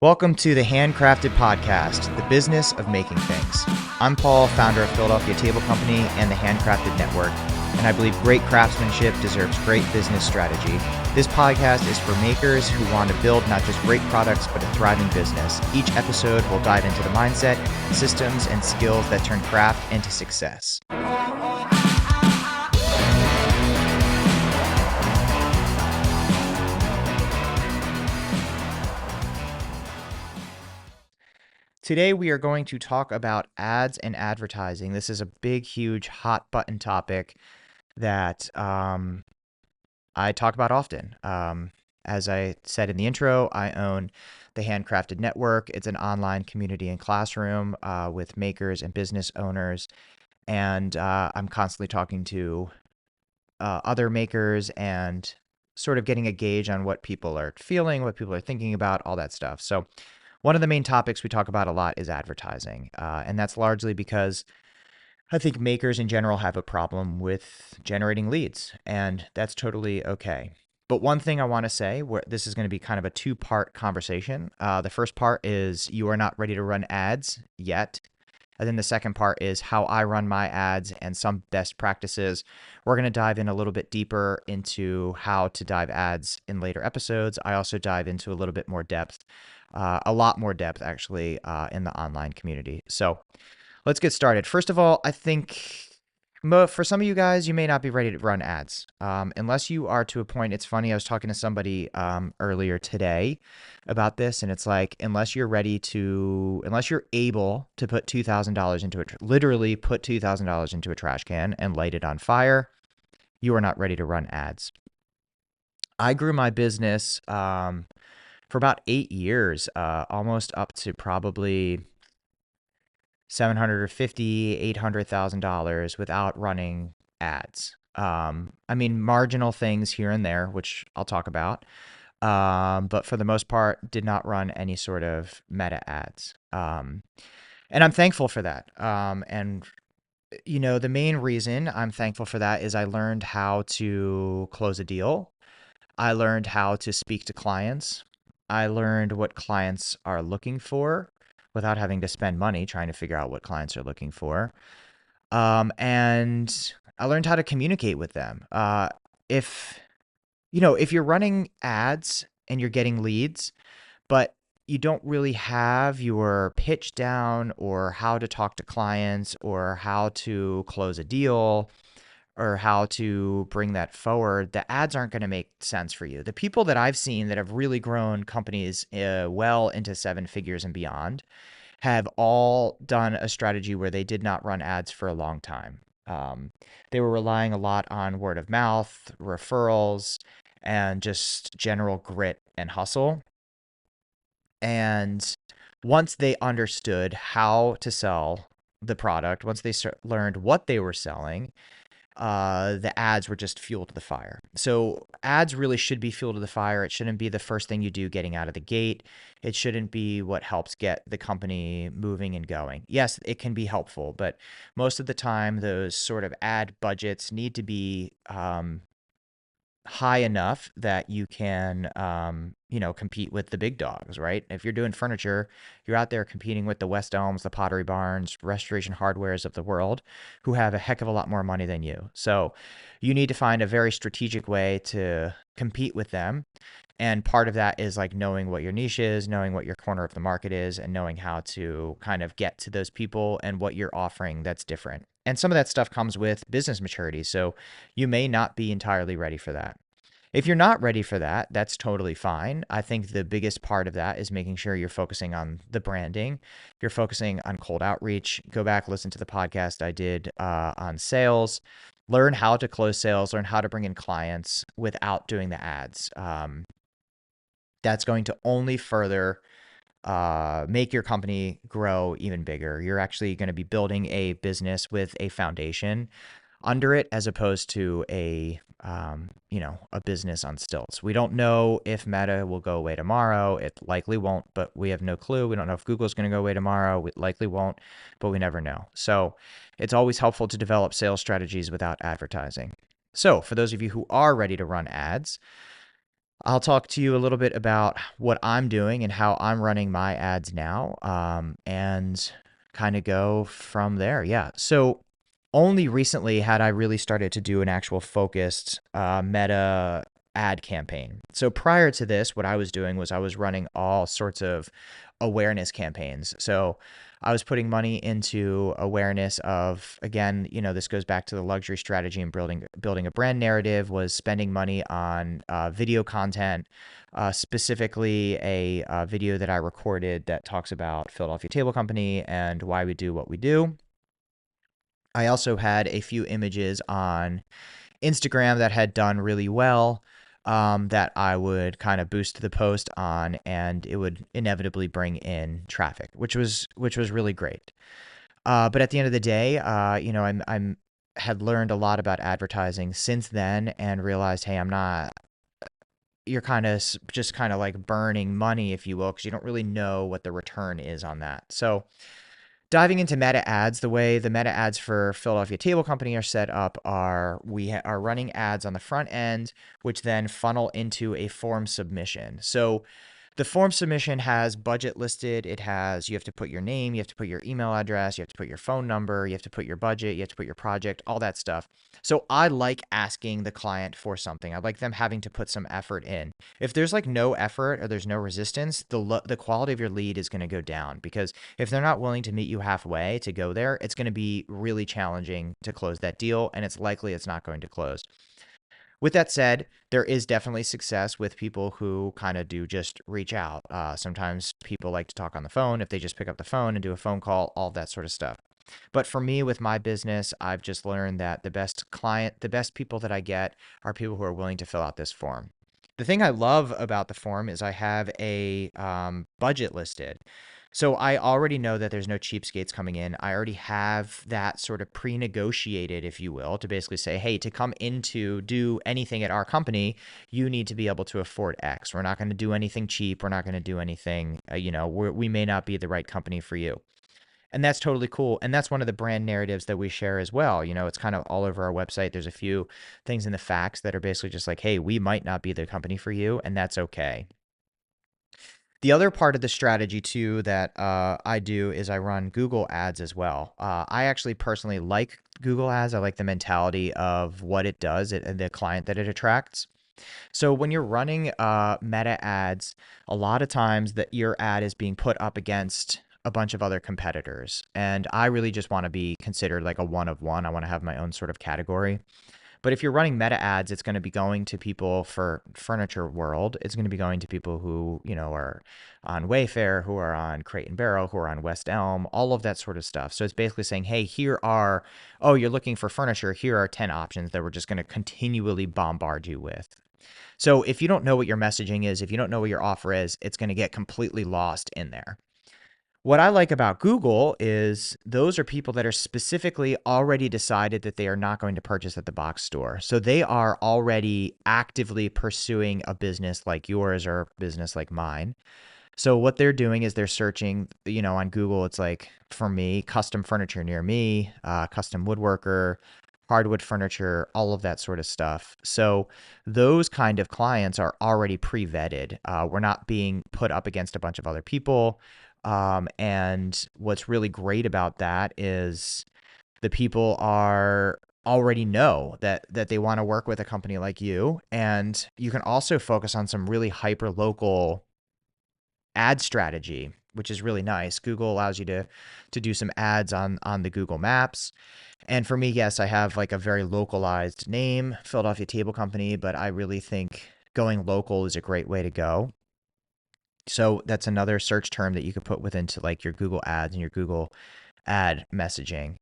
Welcome to the Handcrafted Podcast, the business of making things. I'm Paul, founder of Philadelphia Table Company and the Handcrafted Network, and I believe great craftsmanship deserves great business strategy. This podcast is for makers who want to build not just great products, but a thriving business. Each episode will dive into the mindset, systems, and skills that turn craft into success. Today, we are going to talk about ads and advertising. This is a big, huge, hot button topic that I talk about often. As I said in the intro, I own the Handcrafted Network. It's an online community and classroom with makers and business owners. And I'm constantly talking to other makers and sort of getting a gauge on what people are feeling, what people are thinking about, all that stuff. So one of the main topics we talk about a lot is advertising. And that's largely because I think makers in general have a problem with generating leads, and that's totally okay. But one thing I want to say, this is going to be kind of a two-part conversation. The first part is you are not ready to run ads yet. And then the second part is how I run my ads and some best practices. We're going to dive in a little bit deeper into how to dive ads in later episodes. I also dive into a little bit more depth, a lot more depth actually, in the online community. So let's get started. First of all, I think for some of you guys, you may not be ready to run ads unless you are to a point. It's funny, I was talking to somebody earlier today about this, and it's like, unless you're able to put $2,000 into it, literally put $2,000 into a trash can and light it on fire, you are not ready to run ads. I grew my business for about 8 years, almost up to probably $750,000, $800,000 without running ads. I mean, marginal things here and there, which I'll talk about. But for the most part, did not run any sort of meta ads. And I'm thankful for that. And you know, the main reason I'm thankful for that is I learned how to close a deal. I learned how to speak to clients. I learned what clients are looking for without having to spend money trying to figure out what clients are looking for. And I learned how to communicate with them. If you're running ads and you're getting leads, but you don't really have your pitch down or how to talk to clients or how to close a deal or how to bring that forward, the ads aren't going to make sense for you. The people that I've seen that have really grown companies well into 7 figures and beyond have all done a strategy where they did not run ads for a long time. They were relying a lot on word of mouth, referrals, and just general grit and hustle. And once they understood how to sell the product, once they learned what they were selling, the ads were just fuel to the fire. So ads really should be fuel to the fire. It shouldn't be the first thing you do getting out of the gate. It shouldn't be what helps get the company moving and going. Yes, it can be helpful, but most of the time those sort of ad budgets need to be high enough that you can, compete with the big dogs, right? If you're doing furniture, you're out there competing with the West Elms, the Pottery Barns, Restoration Hardwares of the world, who have a heck of a lot more money than you. So you need to find a very strategic way to compete with them. And part of that is like knowing what your niche is, knowing what your corner of the market is, and knowing how to kind of get to those people and what you're offering that's different. And some of that stuff comes with business maturity. So you may not be entirely ready for that. If you're not ready for that, that's totally fine. I think the biggest part of that is making sure you're focusing on the branding. You're focusing on cold outreach. Go back, listen to the podcast I did on sales. Learn how to close sales, learn how to bring in clients without doing the ads. That's going to only further make your company grow even bigger. You're actually going to be building a business with a foundation under it, as opposed to a business on stilts. We don't know if Meta will go away tomorrow. It likely won't, but we have no clue. We don't know if Google's going to go away tomorrow. It likely won't, but we never know. So it's always helpful to develop sales strategies without advertising. So for those of you who are ready to run ads, I'll talk to you a little bit about what I'm doing and how I'm running my ads now, and kind of go from there. Yeah. So only recently had I really started to do an actual focused meta ad campaign. So prior to this, what I was doing was I was running all sorts of awareness campaigns. So I was putting money into awareness of, again, this goes back to the luxury strategy and building a brand narrative, was spending money on video content, specifically a video that I recorded that talks about Philadelphia Table Company and why we do what we do. I also had a few images on Instagram that had done really well, that I would kind of boost the post on, and it would inevitably bring in traffic, which was really great. But at the end of the day, I'm had learned a lot about advertising since then and realized, hey, I'm not. You're kind of just kind of like burning money, if you will, because you don't really know what the return is on that. So diving into meta ads, the way the meta ads for Philadelphia Table Company are set up are are running ads on the front end, which then funnel into a form submission. So the form submission has budget listed. It has, you have to put your name, you have to put your email address, you have to put your phone number, you have to put your budget, you have to put your project, all that stuff. So I like asking the client for something. I like them having to put some effort in. If there's like no effort or there's no resistance, the quality of your lead is going to go down, because if they're not willing to meet you halfway to go there, it's going to be really challenging to close that deal, and it's likely it's not going to close. With that said, there is definitely success with people who kind of do just reach out. Sometimes people like to talk on the phone if they just pick up the phone and do a phone call, all that sort of stuff. But for me, with my business, I've just learned that the best people that I get are people who are willing to fill out this form. The thing I love about the form is I have a budget listed. So I already know that there's no cheapskates coming in. I already have that sort of pre-negotiated, if you will, to basically say, hey, to come into do anything at our company, you need to be able to afford X. We're not going to do anything cheap. We're not going to do anything, we may not be the right company for you. And that's totally cool. And that's one of the brand narratives that we share as well. It's kind of all over our website. There's a few things in the facts that are basically just like, hey, we might not be the company for you, and that's okay. The other part of the strategy too that I do is I run Google ads as well. I actually personally like Google ads. I like the mentality of what it does and the client that it attracts. So when you're running meta ads, a lot of times that your ad is being put up against a bunch of other competitors. And I really just want to be considered like a one of one. I want to have my own sort of category. But if you're running meta ads, it's going to be going to people for furniture world. It's going to be going to people who, are on Wayfair, who are on Crate and Barrel, who are on West Elm, all of that sort of stuff. So it's basically saying, hey, you're looking for furniture. Here are 10 options that we're just going to continually bombard you with. So if you don't know what your messaging is, if you don't know what your offer is, it's going to get completely lost in there. What I like about Google is those are people that are specifically already decided that they are not going to purchase at the box store. So they are already actively pursuing a business like yours or a business like mine. So what they're doing is they're searching, on Google. It's like, for me, custom furniture near me, custom woodworker, hardwood furniture, all of that sort of stuff. So those kind of clients are already pre-vetted. We're not being put up against a bunch of other people. And what's really great about that is the people are already know that they want to work with a company like you, and you can also focus on some really hyper local ad strategy, which is really nice. Google allows you to do some ads on the Google Maps. And for me, yes, I have like a very localized name, Philadelphia Table Company, but I really think going local is a great way to go. So that's another search term that you could put within to like your Google ads and your Google ad messaging.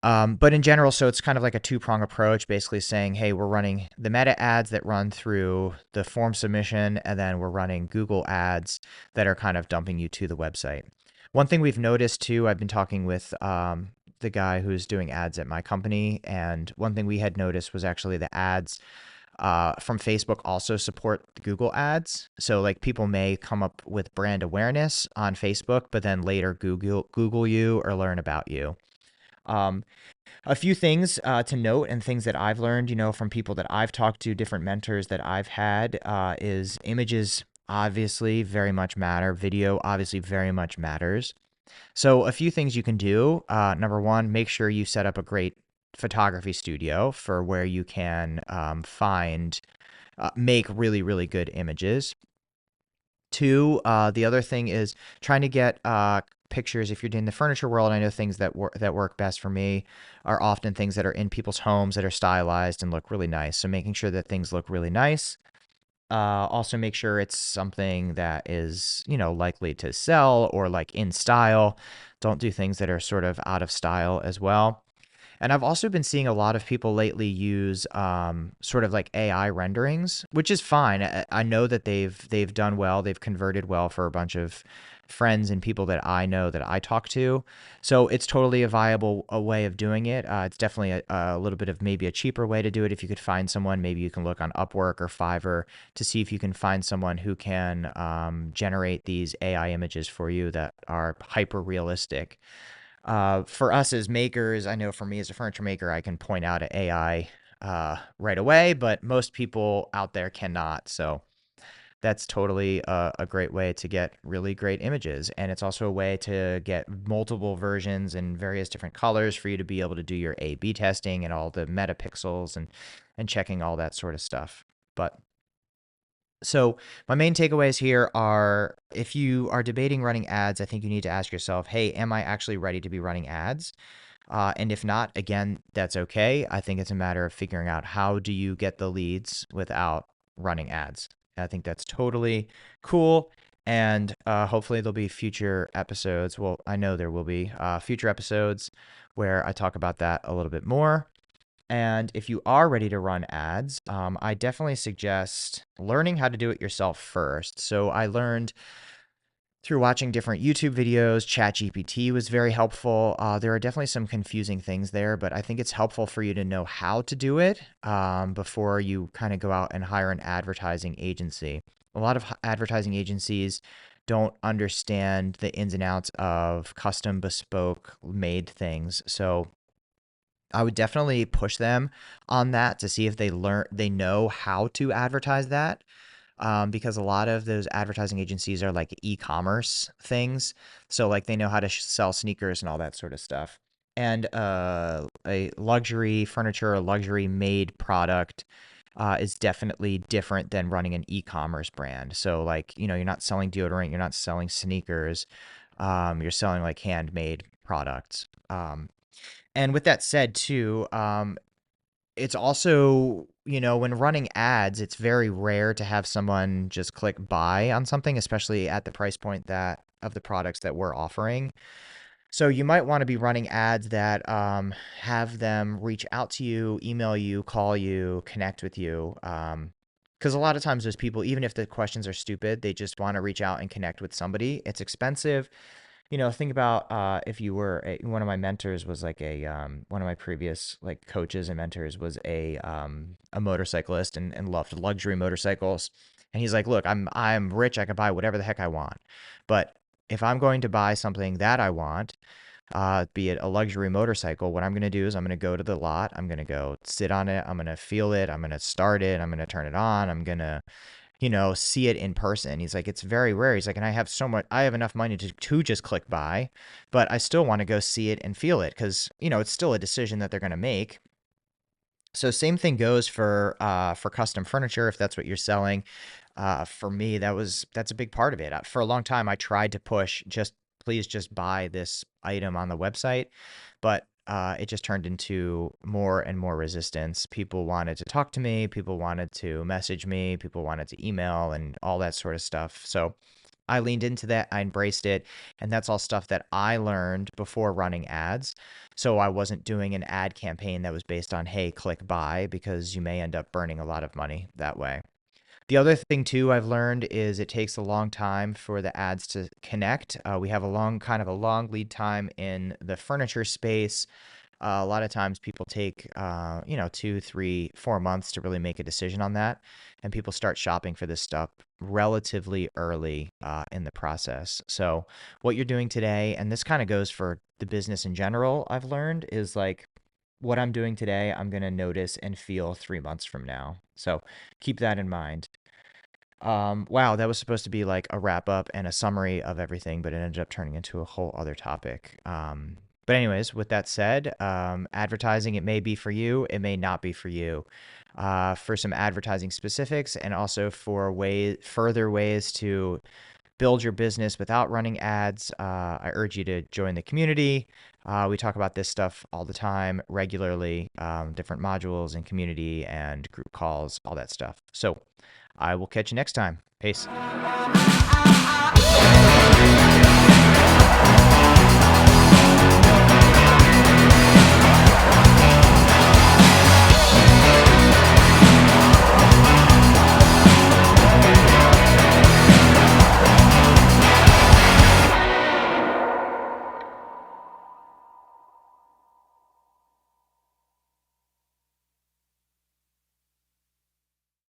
But in general, so it's kind of like a two-prong approach, basically saying, hey, we're running the meta ads that run through the form submission, and then we're running Google ads that are kind of dumping you to the website. One thing we've noticed too, I've been talking with the guy who's doing ads at my company, and one thing we had noticed was actually the ads from Facebook also support Google ads. So like people may come up with brand awareness on Facebook, but then later Google you or learn about you. Um, A few things to note and things that I've learned, from people that I've talked to, different mentors that I've had, is images obviously very much matter. Video obviously very much matters. So a few things you can do. Number one, make sure you set up a great photography studio for where you can make really, really good images. Two, the other thing is trying to get pictures. If you're in the furniture world, I know things that work best for me are often things that are in people's homes that are stylized and look really nice. So making sure that things look really nice. Also make sure it's something that is, likely to sell or like in style. Don't do things that are sort of out of style as well. And I've also been seeing a lot of people lately use sort of like AI renderings, which is fine. I know that they've done well. They've converted well for a bunch of friends and people that I know that I talk to. So it's totally a viable a way of doing it. It's definitely a little bit of maybe a cheaper way to do it. If you could find someone, maybe you can look on Upwork or Fiverr to see if you can find someone who can generate these AI images for you that are hyper realistic. For us as makers, I know for me as a furniture maker, I can point out an AI right away, but most people out there cannot. So that's totally a great way to get really great images. And it's also a way to get multiple versions in various different colors for you to be able to do your A/B testing and all the metapixels and checking all that sort of stuff. But so my main takeaways here are if you are debating running ads, I think you need to ask yourself, hey, am I actually ready to be running ads? And if not, again, that's okay. I think it's a matter of figuring out how do you get the leads without running ads. I think that's totally cool. And hopefully there'll be future episodes. Well, I know there will be future episodes where I talk about that a little bit more. And if you are ready to run ads, I definitely suggest learning how to do it yourself first. So I learned through watching different YouTube videos. ChatGPT was very helpful. There are definitely some confusing things there, but I think it's helpful for you to know how to do it before you kind of go out and hire an advertising agency. A lot of advertising agencies don't understand the ins and outs of custom, bespoke, made things. So I would definitely push them on that to see if they know how to advertise that. Because a lot of those advertising agencies are like e-commerce things. So like they know how to sell sneakers and all that sort of stuff. And a luxury furniture, a luxury made product is definitely different than running an e-commerce brand. So like, you're not selling deodorant, you're not selling sneakers, you're selling like handmade products. And with that said, too, it's also, when running ads, it's very rare to have someone just click buy on something, especially at the price point that of the products that we're offering. So you might want to be running ads that have them reach out to you, email you, call you, connect with you. Because a lot of times those people, even if the questions are stupid, they just want to reach out and connect with somebody. It's expensive. Think about if you were one of my mentors was like one of my previous like coaches and mentors was a motorcyclist and loved luxury motorcycles. And he's like, look, I'm rich. I can buy whatever the heck I want. But if I'm going to buy something that I want, be it a luxury motorcycle, what I'm going to do is I'm going to go to the lot. I'm going to go sit on it. I'm going to feel it. I'm going to start it. I'm going to turn it on. I'm going to see it in person. He's like, it's very rare. He's like, and I have enough money to just click buy, but I still want to go see it and feel it because, it's still a decision that they're going to make. So same thing goes for custom furniture if that's what you're selling. For me, that's a big part of it. For a long time, I tried to push just please just buy this item on the website, but it just turned into more and more resistance. People wanted to talk to me, people wanted to message me, people wanted to email and all that sort of stuff. So I leaned into that, I embraced it, and that's all stuff that I learned before running ads. So I wasn't doing an ad campaign that was based on, hey, click buy, because you may end up burning a lot of money that way. The other thing too I've learned is it takes a long time for the ads to connect. We have kind of a long lead time in the furniture space. A lot of times people take, 2, 3, 4 months to really make a decision on that. And people start shopping for this stuff relatively early in the process. So what you're doing today, and this kind of goes for the business in general, I've learned is like what I'm doing today, I'm going to notice and feel 3 months from now. So keep that in mind. Wow, that was supposed to be like a wrap up and a summary of everything, but it ended up turning into a whole other topic. But anyways, with that said, advertising, it may be for you, it may not be for you. For some advertising specifics and also for further ways to build your business without running ads, I urge you to join the community. We talk about this stuff all the time, regularly, different modules and community and group calls, all that stuff. So I will catch you next time. Peace.